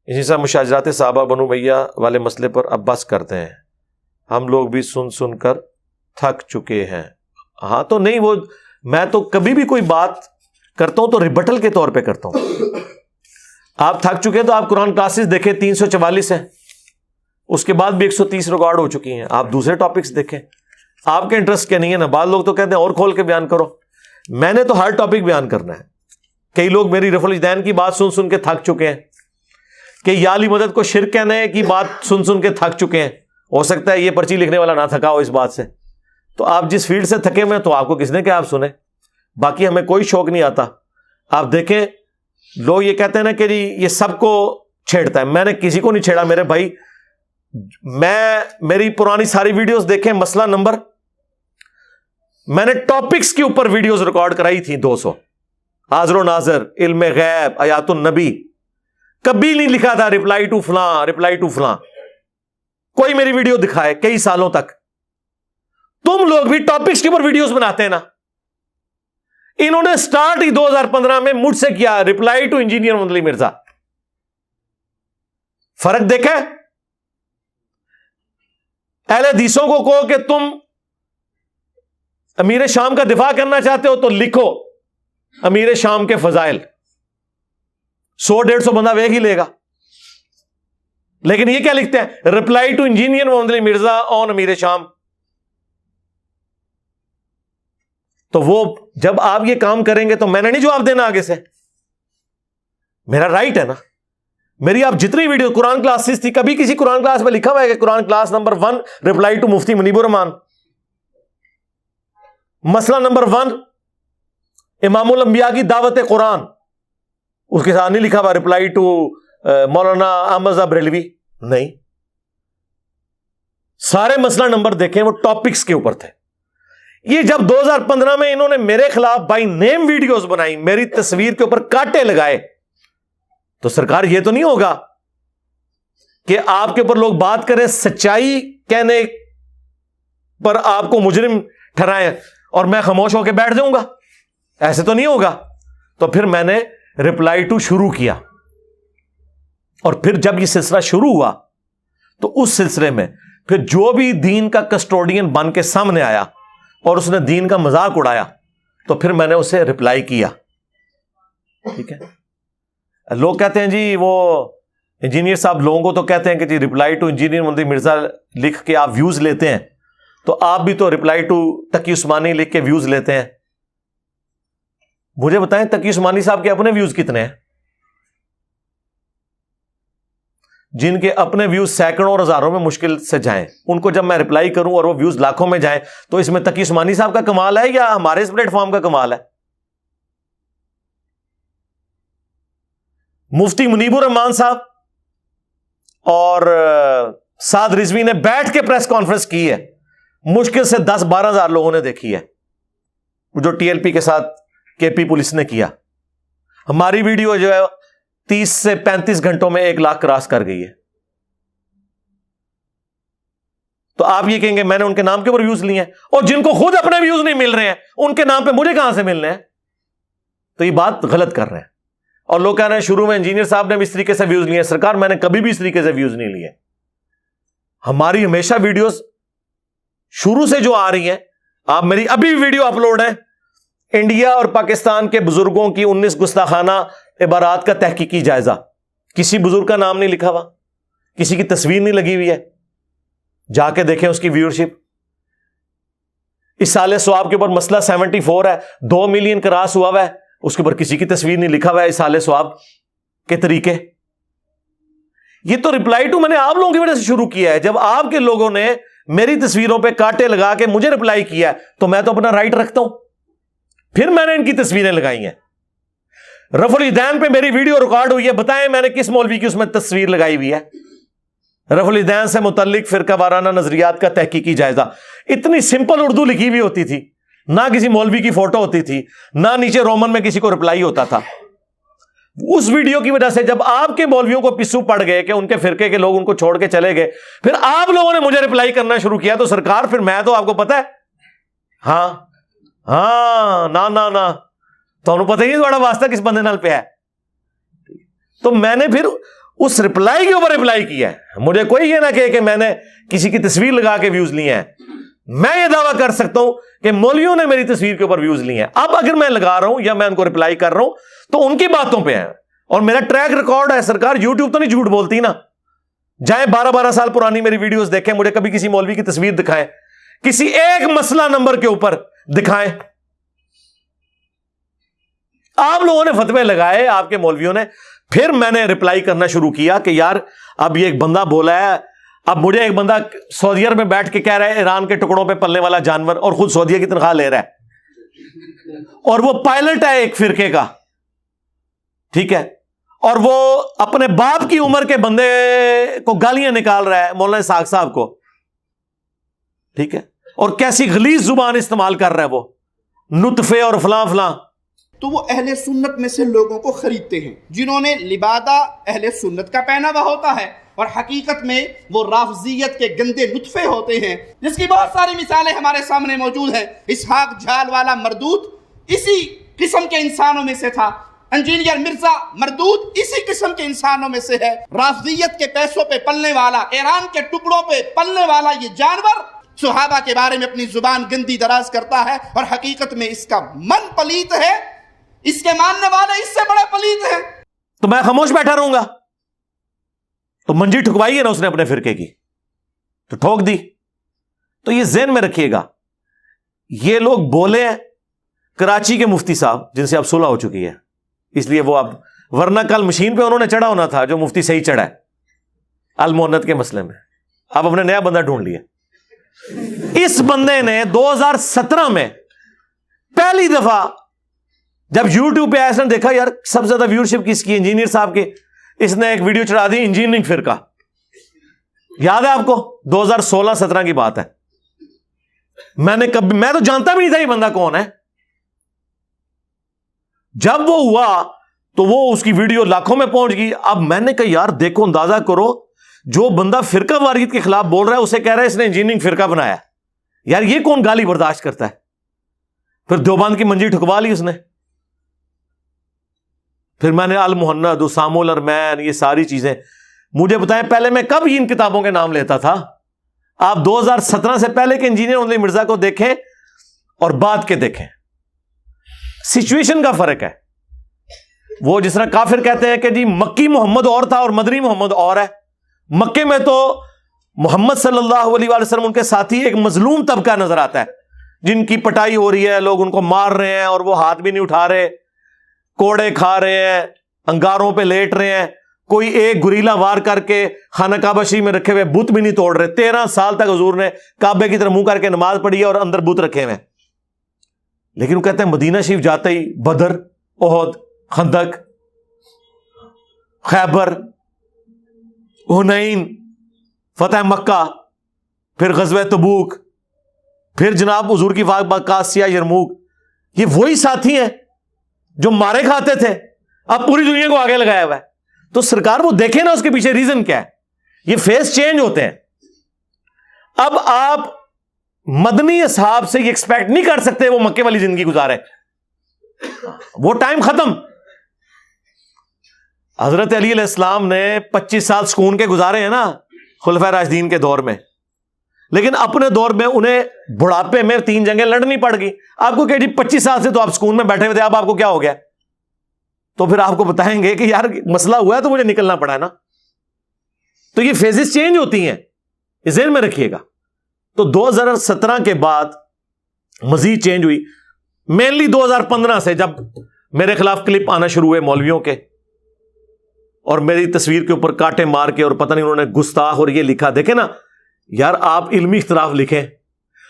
اسی طرح مشاجرات صحابہ بنو امیہ والے مسئلے پر اب بس کرتے ہیں، ہم لوگ بھی سن سن کر تھک چکے ہیں۔ ہاں تو نہیں، وہ میں تو کبھی بھی کوئی بات کرتا ہوں تو ریبٹل کے طور پہ کرتا ہوں۔ آپ تھک چکے ہیں تو آپ قرآن کلاسز دیکھیں، 344 ہیں، اس کے بعد بھی 130 ریکارڈ ہو چکی ہیں، آپ دوسرے ٹاپکس دیکھیں۔ آپ کے انٹرسٹ کیا نہیں ہے نا، بعض لوگ تو کہتے ہیں اور کھول کے بیان کرو، میں نے تو ہر ٹاپک بیان کرنا ہے۔ کئی لوگ میری رفع الاجدین کی بات سن سن کے تھک چکے ہیں، کہ یا علی مدد کو شرک کہنے کی بات سن سن کے تھک چکے ہیں۔ ہو سکتا ہے یہ پرچی لکھنے والا نہ تھکا ہو اس بات سے، تو آپ جس فیلڈ سے تھکے ہوئے ہیں تو آپ کو کس نے کہ آپ سنیں، باقی ہمیں کوئی شوق نہیں آتا۔ آپ دیکھیں لوگ یہ کہتے ہیں نا کہ جی یہ سب کو چھیڑتا ہے، میں نے کسی کو نہیں چھیڑا میرے بھائی۔ میری پرانی ساری ویڈیوز دیکھیں، مسئلہ نمبر، میں نے ٹاپکس کے اوپر ویڈیوز ریکارڈ کرائی تھی 200، حاضر و ناظر، علم غیب، آیات النبی، کبھی نہیں لکھا تھا ریپلائی ٹو فلاں، ریپلائی ٹو فلاں۔ کوئی میری ویڈیو دکھائے کئی سالوں تک۔ تم لوگ بھی ٹاپکس کے اوپر ویڈیوز بناتے ہیں نا، انہوں نے سٹارٹ ہی 2015 میں مجھ سے کیا، ریپلائی ٹو انجینئر محمد علی مرزا۔ فرق دیکھا؟ اہل حدیثوں کو کہو کہ تم امیر شام کا دفاع کرنا چاہتے ہو تو لکھو امیر شام کے فضائل، 100-150 بندہ ویک ہی لے گا۔ لیکن یہ کیا لکھتے ہیں، ریپلائی ٹو انجینئر محمد علی مرزا آن امیر شام۔ تو وہ جب آپ یہ کام کریں گے تو میں نے نہیں جواب دینا آگے سے، میرا رائٹ ہے نا۔ میری آپ جتنی ویڈیو قرآن کلاسز تھی، کبھی کسی قرآن کلاس میں لکھا ہوا ہے کہ قرآن کلاس نمبر 1 ریپلائی ٹو مفتی منیب الرحمان، مسئلہ نمبر 1 امام الانبیاء کی دعوت قرآن، اس کے ساتھ نہیں لکھا ہوا ریپلائی ٹو مولانا احمد بریلوی، نہیں۔ سارے مسئلہ نمبر دیکھیں وہ ٹاپکس کے اوپر تھے۔ یہ جب 2015 میں انہوں نے میرے خلاف بائی نیم ویڈیوز بنائی، میری تصویر کے اوپر کانٹے لگائے، تو سرکار یہ تو نہیں ہوگا کہ آپ کے اوپر لوگ بات کریں، سچائی کہنے پر آپ کو مجرم ٹھہرائیں اور میں خاموش ہو کے بیٹھ جاؤں گا، ایسے تو نہیں ہوگا۔ تو پھر میں نے ریپلائی ٹو شروع کیا، اور پھر جب یہ سلسلہ شروع ہوا تو اس سلسلے میں پھر جو بھی دین کا کسٹوڈین بن کے سامنے آیا اور اس نے دین کا مذاق اڑایا تو پھر میں نے اسے ریپلائی کیا، ٹھیک ہے۔ لوگ کہتے ہیں جی وہ انجینئر صاحب، لوگوں کو تو کہتے ہیں کہ جی ریپلائی ٹو انجینئر محمد علی مرزا لکھ کے آپ ویوز لیتے ہیں، تو آپ بھی تو ریپلائی ٹو تقی عثمانی لکھ کے ویوز لیتے ہیں۔ مجھے بتائیں تقی عثمانی صاحب کے اپنے ویوز کتنے ہیں؟ جن کے اپنے ویوز سینکڑوں اور ہزاروں میں مشکل سے جائیں، ان کو جب میں ریپلائی کروں اور وہ ویوز لاکھوں میں جائیں، تو اس میں تقی عثمانی صاحب کا کمال ہے یا ہمارے اس پلیٹ فارم کا کمال ہے؟ مفتی منیب الرحمان صاحب اور سعد رضوی نے بیٹھ کے پریس کانفرنس کی ہے، مشکل سے 10-12 ہزار لوگوں نے دیکھی ہے، جو ٹی ایل پی کے ساتھ کے پی پولیس نے کیا۔ ہماری ویڈیو جو ہے 30 سے 35 گھنٹوں میں 1 لاکھ کراس کر گئی ہے۔ تو آپ یہ کہیں گے میں نے ان کے نام کے اوپر ویوز لیے ہیں، اور جن کو خود اپنے ویوز نہیں مل رہے ہیں ان کے نام پہ مجھے کہاں سے ملنے ہیں؟ تو یہ بات غلط کر رہے ہیں۔ اور لوگ کہہ رہے ہیں شروع میں انجینئر صاحب نے بھی اس طریقے سے ویوز لیے ہیں۔ سرکار میں نے کبھی بھی اس طریقے سے ویوز نہیں لیے۔ ہماری ہمیشہ ویڈیوز شروع سے جو آ رہی ہیں، آپ میری ابھی ویڈیو اپلوڈ ہے، انڈیا اور پاکستان کے بزرگوں کی 19 گستاخانہ عبارات کا تحقیقی جائزہ، کسی بزرگ کا نام نہیں لکھا ہوا، کسی کی تصویر نہیں لگی ہوئی ہے، جا کے دیکھیں اس کی ویورشپ۔ اس سال ثواب کے اوپر مسئلہ 74 ہے، 2 ملین کراس ہوا ہے، اس کے اوپر کسی کی تصویر نہیں لکھا ہوا ہے۔ اس سال ثواب کے طریقے، یہ تو ریپلائی ٹو میں نے آپ لوگوں کی وجہ سے شروع کیا ہے۔ جب آپ کے لوگوں نے میری تصویروں پہ کانٹے لگا کے مجھے ریپلائی کیا ہے تو میں تو اپنا رائٹ رکھتا ہوں، پھر میں نے ان کی تصویریں لگائی ہیں۔ رفع الالیدین پہ میری ویڈیو ریکارڈ ہوئی ہے، بتائیں میں نے کس مولوی کی اس میں تصویر لگائی ہوئی ہے؟ رفع الالیدین سے متعلق فرقہ وارانہ نظریات کا تحقیقی جائزہ، اتنی سمپل اردو لکھی ہوئی ہوتی تھی، نہ کسی مولوی کی فوٹو ہوتی تھی، نہ نیچے رومن میں کسی کو ریپلائی ہوتا تھا۔ اس ویڈیو کی وجہ سے جب آپ کے مولویوں کو پسو پڑ گئے کہ ان کے فرقے کے لوگ ان کو چھوڑ کے چلے گئے، پھر آپ لوگوں نے مجھے ریپلائی کرنا شروع کیا، تو سرکار پھر میں تو آپ کو پتا ہے، ہاں نہ تو انہوں پتہ ہی نہیں تھوڑا واسطہ کس بندے نال پہ ہے۔ تو میں نے پھر اس رپلائی کے اوپر رپلائی کیا ہے. مجھے کوئی یہ نہ کہے کہ میں نے کسی کی تصویر لگا کے ویوز لیے ہیں. میں یہ دعویٰ کر سکتا ہوں کہ مولویوں نے میری تصویر کے اوپر ویوز لیے ہیں. اب اگر میں لگا رہا ہوں یا میں ان کو رپلائی کر رہا ہوں تو ان کی باتوں پہ ہے, اور میرا ٹریک ریکارڈ ہے. سرکار یوٹیوب تو نہیں جھوٹ بولتی نا. جائیں 12 سال پرانی میری ویڈیوز دیکھیں, مجھے کبھی کسی مولوی کی تصویر دکھائیں, کسی ایک مسئلہ نمبر کے اوپر دکھائیں. آپ لوگوں نے فتوے لگائے, آپ کے مولویوں نے. پھر میں نے رپلائی کرنا شروع کیا کہ یار اب یہ ایک بندہ بولا ہے. اب مجھے ایک بندہ سعودیہ میں بیٹھ کے کہہ رہا ہے ایران کے ٹکڑوں پہ پلنے والا جانور, اور خود سعودیہ کی تنخواہ لے رہا ہے, اور وہ پائلٹ ہے ایک فرقے کا, ٹھیک ہے, اور وہ اپنے باپ کی عمر کے بندے کو گالیاں نکال رہا ہے, مولانا اسحاق صاحب کو, ٹھیک ہے, اور کیسی غلیظ زبان استعمال کر رہا ہے وہ, نطفے اور فلاں فلاں. تو وہ اہل سنت میں سے لوگوں کو خریدتے ہیں جنہوں نے لبادہ اہل سنت کا پہناوا ہوتا ہے, اور حقیقت میں وہ رافضیت کے گندے نطفے ہوتے ہیں, جس کی بہت ساری مثالیں ہمارے سامنے موجود ہیں. اسحاق جھال والا مردود اسی قسم کے انسانوں میں سے تھا. انجینئر مرزا مردود اسی قسم کے انسانوں میں سے ہے. رافضیت کے پیسوں پہ پلنے والا, ایران کے ٹکڑوں پہ پلنے والا یہ جانور صحابہ کے بارے میں اپنی زبان گندی دراز کرتا ہے, اور حقیقت میں اس کا من پلیت ہے, اس کے ماننے والے اس سے بڑے پلیت ہیں. تو میں خاموش بیٹھا رہوں گا؟ تو منجی ٹھکوائی ہے نا اس نے اپنے فرقے کی, تو ٹھوک دی. تو یہ ذہن میں رکھیے گا, یہ لوگ بولے ہیں کراچی کے مفتی صاحب جن سے اب صلح ہو چکی ہے, اس لیے وہ اب, ورنہ کل مشین پہ انہوں نے چڑھا ہونا تھا جو مفتی صحیح چڑھا ہے المونت کے مسئلے میں. اب ہم نے نیا بندہ ڈھونڈ لیا. اس بندے نے 2017 میں پہلی دفعہ جب یوٹیوب پہ ایسا دیکھا یار سب سے زیادہ ویورشپ کس کی, انجینئر صاحب کی, اس نے ایک ویڈیو چڑھا دی انجینئرنگ فرقہ. یاد ہے آپ کو 2016-17 کی بات ہے. میں تو جانتا بھی نہیں تھا یہ بندہ کون ہے. جب وہ ہوا تو وہ اس کی ویڈیو لاکھوں میں پہنچ گئی. اب میں نے کہا یار دیکھو, اندازہ کرو, جو بندہ فرقہ واریت کے خلاف بول رہا ہے اسے کہہ رہا ہے اس نے انجینئرنگ فرقہ بنایا. یار یہ کون گالی برداشت کرتا ہے؟ پھر دیوبند کی منجی ٹھکوا لی اس نے. پھر میں نے المہند, اسام الارمین, یہ ساری چیزیں. مجھے بتائیں پہلے میں کب ان کتابوں کے نام لیتا تھا؟ آپ 2017 سے پہلے کے انجینئر علی مرزا کو دیکھیں اور بعد کے دیکھیں, سچویشن کا فرق ہے. وہ جس طرح کافر کہتے ہیں کہ جی مکی محمد اور تھا اور مدنی محمد اور ہے. مکے میں تو محمد صلی اللہ علیہ وآلہ وسلم ان کے ساتھی ایک مظلوم طبقہ نظر آتا ہے, جن کی پٹائی ہو رہی ہے, لوگ ان کو مار رہے ہیں اور وہ ہاتھ بھی نہیں اٹھا رہے, کوڑے کھا رہے ہیں, انگاروں پہ لیٹ رہے ہیں. کوئی ایک گریلا وار کر کے خانہ کعبہ شریف میں رکھے ہوئے بت بھی نہیں توڑ رہے. 13 سال تک حضور نے کعبے کی طرف منہ کر کے نماز پڑھی ہے اور اندر بت رکھے ہوئے. لیکن وہ کہتے ہیں مدینہ شریف جاتے ہی بدر, احد, خندق, خیبر, حنین, فتح مکہ, پھر غزوہ تبوک, پھر جناب حضور کی قادسیہ, یرموک, یہ وہی ساتھی ہیں جو مارے کھاتے تھے, اب پوری دنیا کو آگے لگایا ہوا ہے. تو سرکار وہ دیکھیں نا اس کے پیچھے ریزن کیا ہے. یہ فیس چینج ہوتے ہیں. اب آپ مدنی اصحاب سے یہ ایکسپیکٹ نہیں کر سکتے وہ مکے والی زندگی گزارے, وہ ٹائم ختم. حضرت علی علیہ السلام نے 25 سال سکون کے گزارے ہیں نا خلفائے راشدین کے دور میں, لیکن اپنے دور میں انہیں بڑھاپے میں 3 جنگیں لڑنی پڑ گئی. آپ کو کہ جی 25 سال سے تو آپ سکون میں بیٹھے ہوئے تھے, اب آپ کو کیا ہو گیا؟ تو پھر آپ کو بتائیں گے کہ یار مسئلہ ہوا ہے تو مجھے نکلنا پڑا ہے نا. تو یہ فیزز چینج ہوتی ہیں, یہ ذہن میں رکھیے گا. تو 2017 کے بعد مزید چینج ہوئی, مینلی 2015 سے جب میرے خلاف کلپ آنا شروع ہوئے مولویوں کے, اور میری تصویر کے اوپر کانٹے مار کے, اور پتہ نہیں انہوں نے گستاخ اور یہ لکھا. دیکھیں نا یار, آپ علمی اختلاف لکھیں,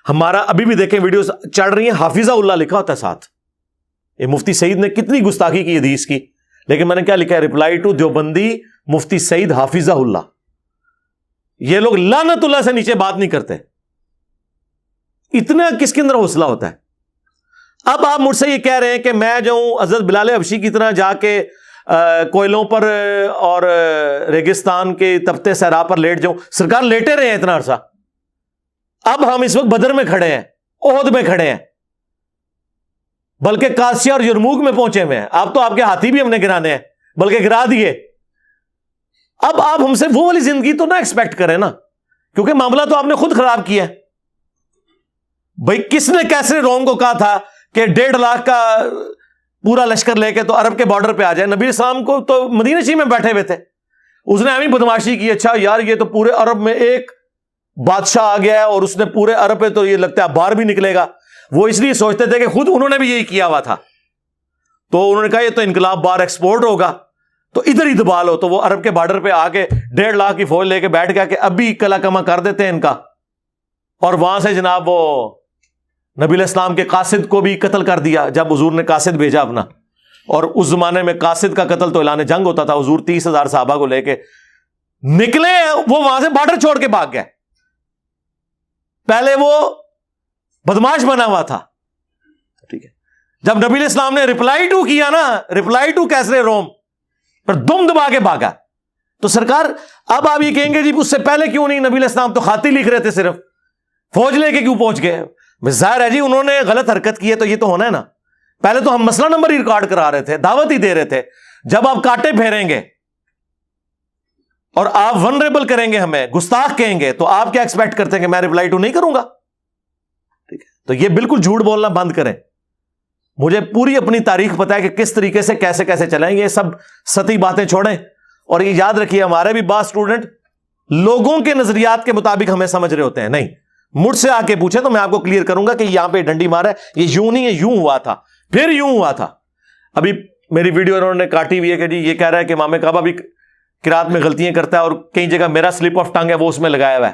ہمارا ابھی بھی دیکھیں ویڈیوز چڑھ رہی ہیں, حافظہ اللہ لکھا ہوتا ہے ساتھ. یہ مفتی سعید نے کتنی گستاخی کی حدیث کی, لیکن میں نے کیا لکھا ہے, رپلائی ٹو دیوبندی مفتی سعید حافظہ اللہ. یہ لوگ لعنت اللہ سے نیچے بات نہیں کرتے. اتنا کس کے اندر حوصلہ ہوتا ہے؟ اب آپ مجھ سے یہ کہہ رہے ہیں کہ میں جو ہوں حضرت بلال حبشی کی طرح جا کے کوئلوں پر اور ریگستان کے تپتے صحرا پر لیٹ جاؤں. سرکار لیٹے رہے ہیں اتنا عرصہ. اب ہم اس وقت بدر میں کھڑے ہیں, احد میں کھڑے ہیں, بلکہ قادسیہ اور یرموک میں پہنچے ہوئے ہیں. اب تو آپ کے ہاتھی بھی ہم نے گرانے ہیں, بلکہ گرا دیے. اب آپ ہم سے وہ والی زندگی تو نہ ایکسپیکٹ کریں نا، کیونکہ معاملہ تو آپ نے خود خراب کیا ہے. بھائی کس نے کیسرے روم کو کہا تھا کہ 1.5 لاکھ کا پورا لشکر لے کے تو عرب کے بارڈر پہ آ جائے؟ نبی اسلام کو تو مدینہ شریف میں بیٹھے ہوئے تھے، اس نے ایویں بدماشی کی، اچھا یار یہ تو پورے عرب میں ایک بادشاہ آ گیا ہے اور اس نے پورے عرب پہ تو یہ لگتا ہے باہر بھی نکلے گا. وہ اس لیے سوچتے تھے کہ خود انہوں نے بھی یہی کیا ہوا تھا، تو انہوں نے کہا یہ تو انقلاب باہر ایکسپورٹ ہوگا تو ادھر ہی دبا لو. تو وہ عرب کے بارڈر پہ آ کے 1.5 لاکھ کی فوج لے کے بیٹھ گیا کہ اب بھی کلا کما کر دیتے ہیں ان کا. اور وہاں سے جناب وہ نبی علیہ السلام کے قاصد کو بھی قتل کر دیا جب حضور نے قاصد بھیجا اپنا. اور اس زمانے میں قاصد کا قتل تو اعلان جنگ ہوتا تھا. حضور 30,000 صحابہ کو لے کے نکلے، وہ وہاں سے بارڈر چھوڑ کے بھاگ گئے. پہلے وہ بدماش بنا ہوا تھا، ٹھیک ہے. جب نبی علیہ السلام نے رپلائی ٹو کیا نا، رپلائی ٹو کیسرے روم، پر دم دبا کے بھاگا. تو سرکار اب آپ یہ کہیں گے جی اس سے پہلے کیوں نہیں؟ نبی علیہ السلام تو خاطی لکھ رہے تھے، صرف فوج لے کے کیوں پہنچ گئے؟ ظاہر ہے جی انہوں نے غلط حرکت کی ہے تو یہ تو ہونا ہے نا. پہلے تو ہم مسئلہ نمبر ہی ریکارڈ کرا رہے تھے، دعوت ہی دے رہے تھے. جب آپ کاٹے پھیریں گے اور آپ ونریبل کریں گے، ہمیں گستاخ کہیں گے، تو آپ کیا ایکسپیکٹ کرتے ہیں کہ میں رپلائی ٹو نہیں کروں گا؟ ٹھیک ہے، تو یہ بالکل جھوٹ بولنا بند کریں. مجھے پوری اپنی تاریخ پتہ ہے کہ کس طریقے سے کیسے کیسے چلیں گے. یہ سب سطحی باتیں چھوڑیں اور یہ یاد رکھیے، ہمارے بھی بعض اسٹوڈنٹ لوگوں کے نظریات کے مطابق ہمیں سمجھ رہے ہوتے ہیں. نہیں، مجھ سے آ کے پوچھیں تو میں آپ کو کلیئر کروں گا کہ یہاں پہ ڈنڈی مارا ہے، یہ یوں نہیں ہے، یوں ہوا تھا، پھر یوں ہوا تھا. ابھی میری ویڈیو انہوں نے کاٹی ہوئی ہے کہ جی یہ کہہ رہا ہے کہ امام کعبہ بھی قرات میں غلطیاں کرتا ہے اور کئی جگہ میرا سلپ آف ٹنگ ہے وہ اس میں لگایا ہوا ہے،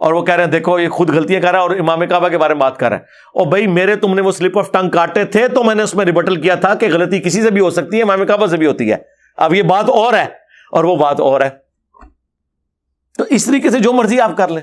اور وہ کہہ رہے ہیں دیکھو یہ خود غلطیاں کر رہا ہے اور امام کعبہ کے بارے میں بات کر رہا ہے. اور بھائی میرے تم نے وہ سلپ آف ٹنگ کاٹے تھے تو میں نے اس میں ریبٹل کیا تھا کہ غلطی کسی سے بھی ہو سکتی ہے، امام کعبہ سے بھی ہوتی ہے. اب یہ بات اور ہے اور وہ بات اور ہے. تو اس طریقے سے جو مرضی آپ کر لیں.